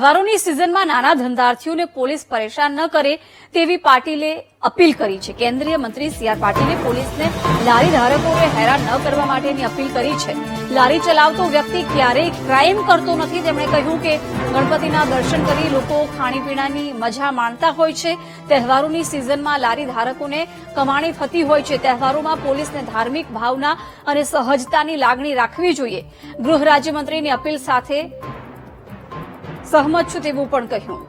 તહેવારોની સિઝનમાં નાના ધંધાર્થીઓને પોલીસ પરેશાન ન કરે તેવી પાટીલે અપીલ કરી છે। કેન્દ્રીય મંત્રી સી આર પાટીલે પોલીસને લારી ધારકોને હેરાન ન કરવા માટેની અપીલ કરી છે। લારી ચલાવતો વ્યક્તિ ક્યારેય ક્રાઇમ કરતો નથી। તેમણે કહ્યું કે ગણપતિના દર્શન કરી લોકો ખાણીપીણાની મજા માણતા હોય છે। તહેવારોની સિઝનમાં લારી ધારકોને કમાણી થતી હોય છે। તહેવારોમાં પોલીસને ધાર્મિક ભાવના અને સહજતાની લાગણી રાખવી જોઈએ। ગૃહ રાજ્યમંત્રીની અપીલ સાથે સહમત છું તેવું પણ કહ્યું।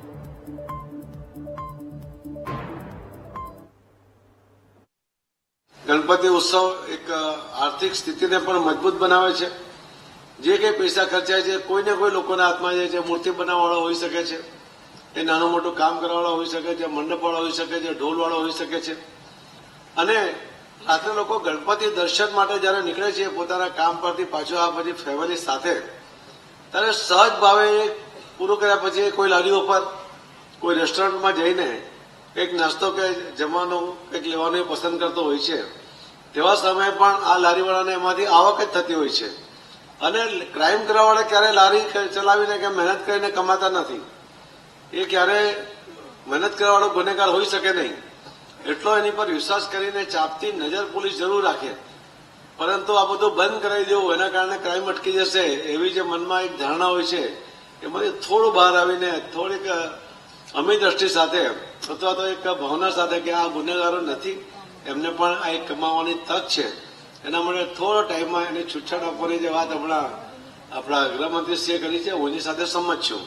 ગણપતિ ઉત્સવ એક આર્થિક સ્થિતિને પણ મજબૂત બનાવે છે। જે કંઈ પૈસા ખર્ચાય છે કોઈને કોઈ લોકોના હાથમાં જાય છે। મૂર્તિ બનાવવાવાળો હોઈ શકે છે, એ નાનું મોટું કામ કરવાવાળો હોઈ શકે છે, મંડપવાળો હોઈ શકે છે, ઢોલવાળો હોઈ શકે છે। અને રાત્રે લોકો ગણપતિ દર્શન માટે જયારે નીકળે છે પોતાના કામ પરથી પાછો આ પછી ફેમિલી સાથે, ત્યારે સહજ ભાવે પૂરું કર્યા પછી કોઈ લારીઓ પર કોઈ રેસ્ટોરન્ટમાં જઈને એક નાસ્તો કે જમવાનું કંઈક લેવાનું પસંદ કરતો હોય છે। તેવા સમયે પણ આ લારીવાળાને એમાંથી આવક જ થતી હોય છે। અને ક્રાઇમ કરવાવાળા ક્યારે લારી ચલાવીને કે મહેનત કરીને કમાતા નથી। એ ક્યારે મહેનત કરવાવાળો ગુનેગાર હોઈ શકે નહીં। એટલો એની પર વિશ્વાસ કરીને ચાપતી નજર પોલીસ જરૂર રાખે, પરંતુ આ બધું બંધ કરાવી દેવું એના કારણે ક્રાઇમ અટકી જશે એવી જે મનમાં એક ધારણા હોય છે એમાંથી થોડું બહાર આવીને થોડીક અમી દ્રષ્ટિ સાથે અથવા તો એક ભાવના સાથે કે આ ગુનેગારો નથી, એમને પણ આ એક કમાવાની તક છે, એના માટે થોડો ટાઈમમાં એને છૂટછાટ આપવાની જે વાત હમણાં આપણા ગૃહમંત્રીશ્રીએ કરી છે હું એની સાથે સંમત છું।